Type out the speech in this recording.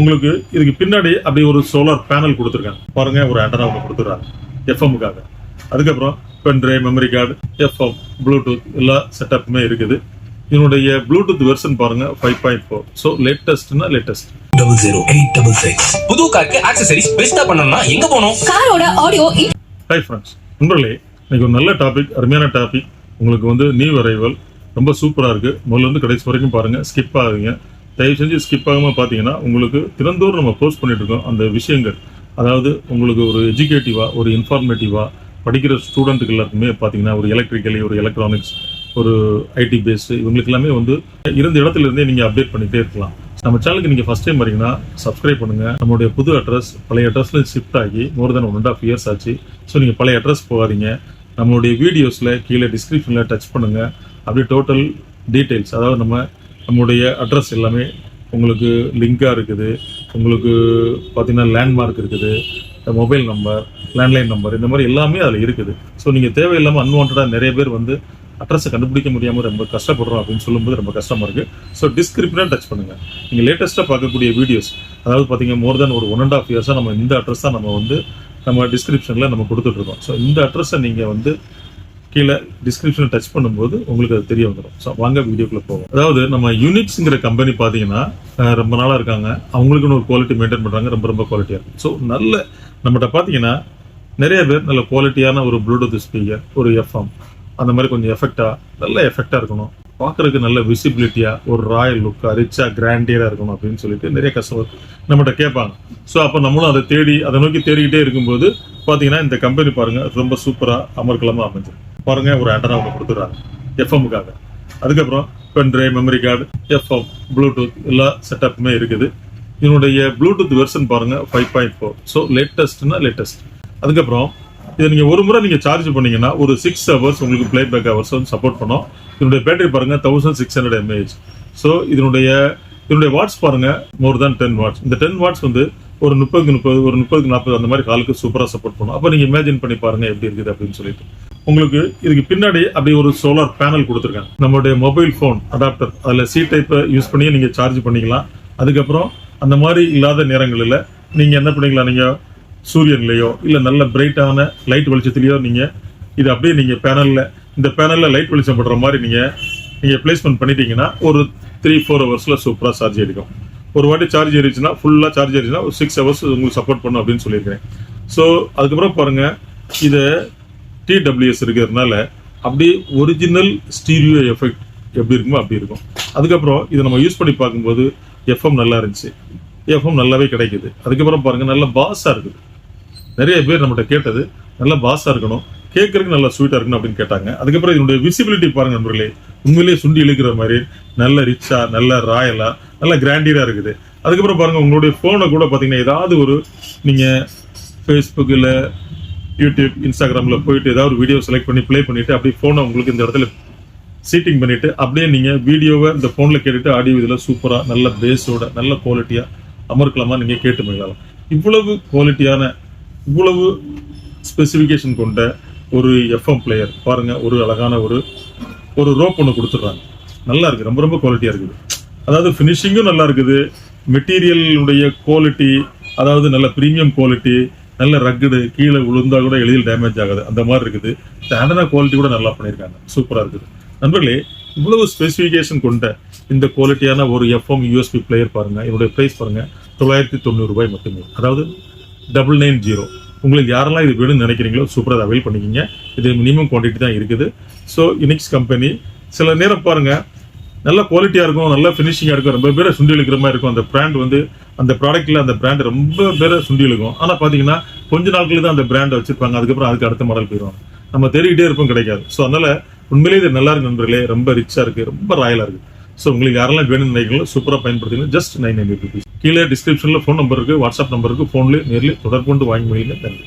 உங்களுக்கு இதுக்கு பின்னாடி அப்படி ஒரு சோலார் பேனல் கொடுத்துருக்காங்க பாருங்க, ஒரு ஆண்டனா ஒன்று கொடுத்துருக்காங்க எஃப்எம்முக்காக. அதுக்கப்புறம் pendrive, memory card, FM, Bluetooth எல்லா செட்டப்புமே இருக்குது. இதனுடைய ப்ளூடூத் வெர்ஷன் பாருங்க 5.4. ஸோ லேட்டஸ்ட்னா லேட்டஸ்ட். 00866. புது காருக்கு ஆக்சசரிஸ் பெஸ்டா பண்ணனும்னா எங்க போணும்? காரோட ஆடியோ. ஹாய் ஃப்ரெண்ட்ஸ், நண்பர்களே, இன்னைக்கு ஒரு நல்ல டாபிக், அருமையான டாபிக். உங்களுக்கு வந்து நியூ அரைவல் ரொம்ப சூப்பராக இருக்கு. முதல்ல இருந்து கடைசி வரைக்கும் பாருங்க, ஸ்கிப் ஆகுங்க. தயவு செஞ்சு ஸ்கிப் ஆகாம பார்த்தீங்கன்னா உங்களுக்கு தினந்தோறும் நம்ம போஸ்ட் பண்ணிட்டு இருக்கோம் அந்த விஷயங்கள். அதாவது உங்களுக்கு ஒரு எஜுகேட்டிவா, ஒரு இன்ஃபார்மேட்டிவா படிக்கிற ஸ்டூடெண்ட்டுக்கு எல்லாருக்குமே பார்த்தீங்கன்னா ஒரு எலக்ட்ரிக்கலி, ஒரு எலக்ட்ரானிக்ஸ், ஒரு ஐடி பேஸ்டு இவங்களுக்கு எல்லாமே வந்து இருந்த இடத்துல இருந்தே நீங்கள் அப்டேட் பண்ணிகிட்டே இருக்கலாம். நம்ம சேனலுக்கு நீங்கள் ஃபஸ்ட் டைம் வரீங்கன்னா சப்ஸ்கிரைப் பண்ணுங்கள். நம்மளுடைய புது அட்ரஸ் பழைய அட்ரஸில் ஷிஃப்ட் ஆகி மோர் தென் 1.5 years ஆச்சு. ஸோ நீங்கள் பழைய அட்ரஸ் போகாதீங்க. நம்மளுடைய வீடியோஸில் கீழே டிஸ்கிரிப்ஷனில் டச் பண்ணுங்கள். அப்படியே டோட்டல் டீட்டெயில்ஸ், அதாவது நம்மளுடைய அட்ரஸ் எல்லாமே உங்களுக்கு லிங்காக இருக்குது. உங்களுக்கு பார்த்தீங்கன்னா லேண்ட்மார்க் இருக்குது, மொபைல் நம்பர், லேண்ட்லைன் நம்பர், இந்த மாதிரி எல்லாமே அதில் இருக்குது. ஸோ நீங்கள் தேவையில்லாமல் அன்வான்டாக நிறைய பேர் வந்து அட்ரஸை கண்டுபிடிக்க முடியாமல் ரொம்ப கஷ்டப்படுறோம் அப்படின்னு சொல்லும்போது ரொம்ப கஷ்டமாக இருக்குது. ஸோ டிஸ்கிரிப்ஷனாக டச் பண்ணுங்கள். நீங்கள் லேட்டஸ்ட்டாக பார்க்கக்கூடிய வீடியோஸ், அதாவது பார்த்தீங்கன்னா மோர் தென் ஒரு 1.5 years நம்ம இந்த அட்ரஸ் தான் நம்ம டிஸ்கிரிப்ஷனில் நம்ம கொடுத்துட்ருக்கோம். ஸோ இந்த அட்ரஸை நீங்கள் வந்து கீழே டிஸ்கிரிப்ஷனை டச் பண்ணும்போது உங்களுக்கு அது தெரிய வந்துடும். ஸோ வாங்க வீடியோக்குள்ளே போவோம். அதாவது நம்ம யூனிக்ஸ்ங்கிற கம்பெனி பார்த்தீங்கன்னா ரொம்ப நாளாக இருக்காங்க. அவங்களுக்குன்னு ஒரு குவாலிட்டி மெயின்டைன் பண்ணுறாங்க, ரொம்ப குவாலிட்டியாக இருக்கும். ஸோ நல்ல நம்மகிட்ட பார்த்தீங்கன்னா நிறைய பேர் நல்ல குவாலிட்டியான ஒரு ப்ளூடூத் ஸ்பீக்கர், ஒரு எஃப்எம், அந்த மாதிரி கொஞ்சம் நல்ல எஃபெக்டாக இருக்கணும், பார்க்குறதுக்கு நல்ல விசிபிலிட்டியாக, ஒரு ராயல் லுக்காக, ரிச்சாக, கிராண்டியராக இருக்கணும் அப்படின்னு சொல்லிட்டு நிறைய கஸ்டமர் நம்மகிட்ட கேட்பாங்க. ஸோ அப்போ நம்மளும் அதை நோக்கி தேடிக்கிட்டே இருக்கும்போது பார்த்தீங்கன்னா இந்த கம்பெனி பாருங்கள் ரொம்ப சூப்பராக அமர்க்கலமாக அமைஞ்சு பாருங்க, ஒரு ஆண்டனா ஒன்று கொடுத்துட்றாங்க எஃப்எம்முக்காக. அதுக்கப்புறம் pendrive, memory card, FM, Bluetooth எல்லா செட்டப்புமே இருக்குது. இதனுடைய ப்ளூடூத் வெர்ஷன் பாருங்க 5.4. ஸோ லேட்டஸ்ட்னா லேட்டஸ்ட். அதுக்கப்புறம் இதை நீங்கள் ஒரு முறை நீங்கள் சார்ஜ் பண்ணீங்கன்னா ஒரு 6 hours உங்களுக்கு ப்ளே பேக் ஹவர்ஸ் வந்து சப்போர்ட் பண்ணோம். இதனுடைய பேட்டரி பாருங்க 1600 mAh. ஸோ இதனுடைய வாட்ஸ் பாருங்க மோர் தேன் 10 watts. இந்த 10 watts வந்து ஒரு 30, ஒரு 40 அந்த மாதிரி காலுக்கு சூப்பராக சப்போர்ட் பண்ணும். அப்போ நீங்கள் இமேஜின் பண்ணி பாருங்க எப்படி இருக்குது அப்படின்னு சொல்லிட்டு. உங்களுக்கு இதுக்கு பின்னாடி அப்படி ஒரு சோலார் பேனல் கொடுத்துருக்காங்க. நம்மளுடைய மொபைல் ஃபோன் அடாப்டர், அதில் சி டைப்பை யூஸ் பண்ணி நீங்கள் சார்ஜ் பண்ணிக்கலாம். அதுக்கப்புறம் அந்த மாதிரி இல்லாத நேரங்களில் நீங்கள் என்ன பண்ணிக்கலாம், நீங்கள் சூரியன்லையோ இல்லை நல்ல பிரைட்டான லைட் வெளிச்சத்துலையோ நீங்கள் இது அப்படியே நீங்கள் இந்த பேனலில் லைட் வெளிச்சம் படுற மாதிரி நீங்கள் பிளேஸ்மெண்ட் பண்ணிட்டீங்கன்னா ஒரு 3-4 hours சூப்பராக சார்ஜ் எடுக்கும். ஒரு வாட்டி சார்ஜ் ஏறிச்சுன்னா ஃபுல்லாக சார்ஜ் ஏறிச்சுன்னா ஒரு 6 hours உங்களுக்கு சப்போர்ட் பண்ணும் அப்படின்னு சொல்லியிருக்கேன். ஸோ அதுக்கப்புறம் பாருங்கள், இதை TWS இருக்கிறதுனால அப்படியே ஒரிஜினல் ஸ்டீரியோ எஃபெக்ட் எப்படி இருக்குமோ அப்படி இருக்கும். அதுக்கப்புறம் இதை நம்ம யூஸ் பண்ணி பார்க்கும்போது எஃப்எம் நல்லா இருந்துச்சு, எஃப்எம் நல்லாவே கிடைக்குது. அதுக்கப்புறம் பாருங்கள் நல்ல பாஸாக இருக்குது. நிறைய பேர் நம்மகிட்ட கேட்டது நல்ல பாஸாக இருக்கணும், கேட்கறதுக்கு நல்லா ஸ்வீட்டாக இருக்கணும் அப்படின்னு கேட்டாங்க. அதுக்கப்புறம் இதனுடைய விசிபிலிட்டி பாருங்க நண்பர்களே, உண்மையிலேயே சுண்டி இழுக்கிற மாதிரி நல்ல ரிச்சாக, நல்ல ராயலாக, நல்ல கிராண்டியராக இருக்குது. அதுக்கப்புறம் பாருங்கள் உங்களுடைய ஃபோனை கூட பார்த்தீங்கன்னா ஏதாவது ஒரு நீங்கள் ஃபேஸ்புக்கில், யூடியூப், இன்ஸ்டாகிராமில் போயிட்டு ஏதாவது வீடியோ செலக்ட் பண்ணி ப்ளே பண்ணிவிட்டு அப்படியே ஃபோனை உங்களுக்கு இந்த இடத்துல சீட்டிங் பண்ணிவிட்டு அப்படியே நீங்கள் வீடியோவை இந்த ஃபோனில் கேட்டுட்டு ஆடியோ இதில் சூப்பராக நல்ல பேஸோட நல்ல குவாலிட்டியாக அமர்க்கலமாக நீங்கள் கேட்டு மகிழலாம். இவ்வளவு குவாலிட்டியான, இவ்வளவு ஸ்பெசிஃபிகேஷன் கொண்ட ஒரு எஃப்எம் பிளேயர் பாருங்கள், ஒரு அழகான ஒரு ரோப் ஒன்று கொடுத்துட்றாங்க. நல்லா இருக்குது, ரொம்ப குவாலிட்டியாக இருக்குது. அதாவது ஃபினிஷிங்கும் நல்லா இருக்குது, மெட்டீரியலுடைய குவாலிட்டி, அதாவது நல்ல ப்ரீமியம் குவாலிட்டி, நல்ல ரக்குடு, கீழே விழுந்தா கூட எளிதில் டேமேஜ் ஆகாது அந்த மாதிரி இருக்குது. ஆண்டனா குவாலிட்டி கூட நல்லா பண்ணியிருக்காங்க, சூப்பராக இருக்குது. நண்பர்களே, இவ்வளவு ஸ்பெசிஃபிகேஷன் கொண்ட இந்த குவாலிட்டியான ஒரு எஃப்எம் யூஎஸ்பி பிளேயர் பாருங்கள், என்னுடைய ப்ரைஸ் பாருங்கள் 990 ரூபாய் மட்டுமே. அதாவது 990. உங்களுக்கு யாரெல்லாம் இது வேணும்னு நினைக்கிறீங்களோ சூப்பராக அவைல் பண்ணிக்கிங்க. இது மினிமம் குவான்டிட்டி தான் இருக்குது. ஸோ யூனிக்ஸ் கம்பெனி சில நேரம் பாருங்கள் நல்ல குவாலிட்டியாக இருக்கும், நல்ல ஃபினிஷிங்காக இருக்கும், ரொம்ப பேரை சுண்டி இழுக்கிற மாதிரி இருக்கும். அந்த பிராண்ட் வந்து அந்த ப்ராடக்ட்டில் அந்த பிராண்ட் ரொம்ப பேரை சுண்டி இழுக்கும். ஆனால் பார்த்தீங்கன்னா கொஞ்ச நாட்களில் தான் அந்த பிராண்டை வச்சிருப்பாங்க, அதுக்கப்புறம் அதுக்கு அடுத்த மாடல் போயிடுவாங்க. நம்ம தேடிக்கிட்டே இருப்போம், கிடைக்காது. ஸோ அதனால் உண்மையிலேயே இது நல்லா இருக்கு நண்பர்களே, ரொம்ப ரிச்சாக இருக்குது, ரொம்ப ராயலாக இருக்குது. ஸோ உங்களுக்கு யாரெல்லாம் வேணும்னு நினைக்கிறீங்களோ சூப்பராக பயன்படுத்திக்கலாம். Just 990 rupees. கீழே டிஸ்கிரிப்ஷனில் ஃபோன் நம்பர் இருக்குது, வாட்ஸ்அப் நம்பர் இருக்குது, ஃபோன்லேயே நேரில் தொடர்பு கொண்டு வாங்கி முடியுங்க. நன்றி.